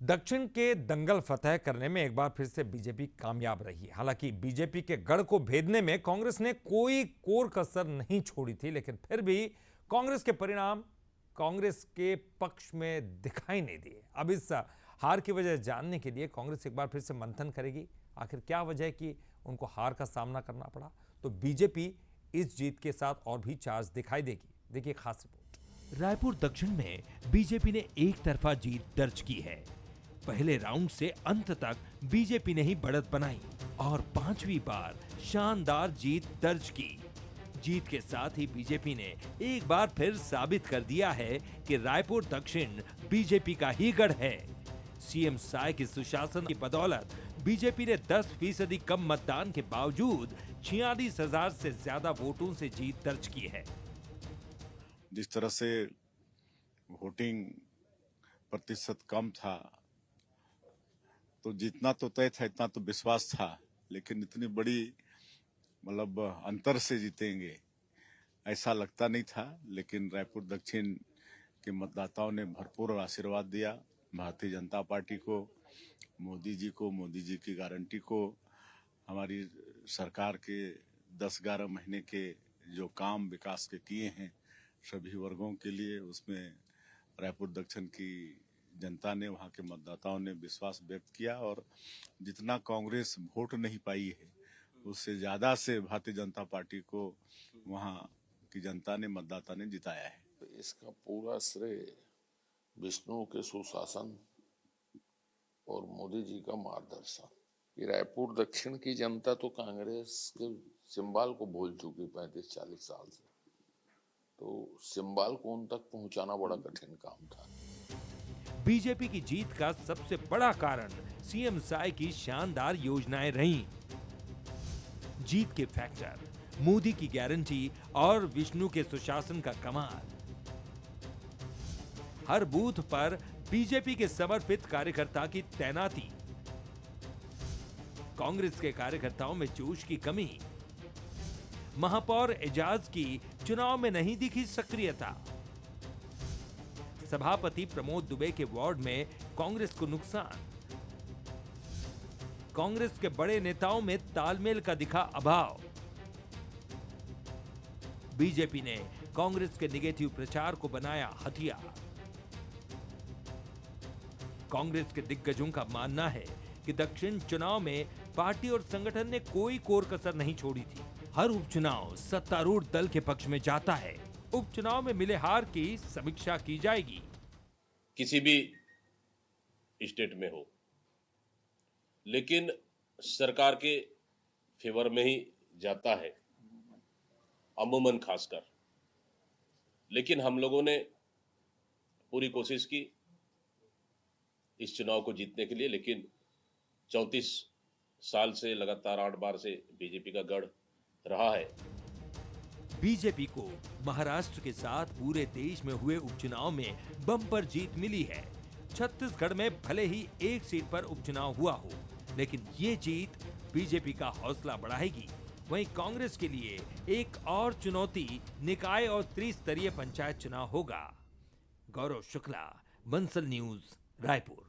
दक्षिण के दंगल फतह करने में एक बार फिर से बीजेपी कामयाब रही है। हालांकि बीजेपी के गढ़ को भेदने में कांग्रेस ने कोई कोर कसर नहीं छोड़ी थी, लेकिन फिर भी कांग्रेस के परिणाम कांग्रेस के पक्ष में दिखाई नहीं दिए। अब इस हार की वजह जानने के लिए कांग्रेस एक बार फिर से मंथन करेगी। आखिर क्या वजह है कि उनको हार का सामना करना पड़ा? तो बीजेपी इस जीत के साथ और भी चार्ज दिखाई देगी। देखिए खास रिपोर्ट। रायपुर दक्षिण में बीजेपी ने एक तरफा जीत दर्ज की है। पहले राउंड से अंत तक बीजेपी ने ही बढ़त बनाई और पांचवी बार शानदार जीत दर्ज की। जीत के साथ ही बीजेपी ने एक बार फिर साबित कर दिया है कि रायपुर दक्षिण बीजेपी का ही गढ़ है। सीएम साय के सुशासन की बदौलत बीजेपी ने 10% कम मतदान के बावजूद 46,000 से ज्यादा वोटों से जीत दर्ज की है। जिस तरह से वोटिंग प्रतिशत कम था, तो जितना तो तय था, इतना तो विश्वास था, लेकिन इतनी बड़ी अंतर से जीतेंगे ऐसा लगता नहीं था। लेकिन रायपुर दक्षिण के मतदाताओं ने भरपूर आशीर्वाद दिया भारतीय जनता पार्टी को, मोदी जी की गारंटी को, हमारी सरकार के 10-11 महीने के जो काम विकास के किए हैं सभी वर्गों के लिए, उसमें रायपुर दक्षिण की जनता ने, वहां के मतदाताओं ने विश्वास व्यक्त किया और जितना कांग्रेस वोट नहीं पाई है उससे ज्यादा से भारतीय जनता पार्टी को वहां की जनता ने, मतदाता ने जिताया है। इसका पूरा श्रेय विष्णु के सुशासन और मोदी जी का मार्गदर्शन। कि रायपुर दक्षिण की जनता तो कांग्रेस के सिंबल को भूल चुकी 35-40 साल से, तो सिंबल को उन तक पहुंचाना बड़ा कठिन काम था। बीजेपी की जीत का सबसे बड़ा कारण सीएम साय की शानदार योजनाएं रहीं। जीत के फैक्टर, मोदी की गारंटी और विष्णु के सुशासन का कमाल। हर बूथ पर बीजेपी के समर्पित कार्यकर्ता की तैनाती। कांग्रेस के कार्यकर्ताओं में जोश की कमी। महापौर एजाज की चुनाव में नहीं दिखी सक्रियता। सभापति प्रमोद दुबे के वार्ड में कांग्रेस को नुकसान। कांग्रेस के बड़े नेताओं में तालमेल का दिखा अभाव। बीजेपी ने कांग्रेस के नेगेटिव प्रचार को बनाया हथियार। कांग्रेस के दिग्गजों का मानना है कि दक्षिण चुनाव में पार्टी और संगठन ने कोई कोर कसर नहीं छोड़ी थी। हर उपचुनाव सत्तारूढ़ दल के पक्ष में जाता है। उपचुनाव में मिले हार की समीक्षा की जाएगी। किसी भी स्टेट में हो, लेकिन सरकार के फेवर में ही जाता है अमूमन खासकर। लेकिन हम लोगों ने पूरी कोशिश की इस चुनाव को जीतने के लिए, लेकिन 34 साल से लगातार 8 बार से बीजेपी का गढ़ रहा है। बीजेपी को महाराष्ट्र के साथ पूरे देश में हुए उपचुनाव में बम्पर जीत मिली है। छत्तीसगढ़ में भले ही एक सीट पर उपचुनाव हुआ हो, लेकिन ये जीत बीजेपी का हौसला बढ़ाएगी। वहीं कांग्रेस के लिए एक और चुनौती निकाय और त्रिस्तरीय पंचायत चुनाव होगा। गौरव शुक्ला, बंसल न्यूज, रायपुर।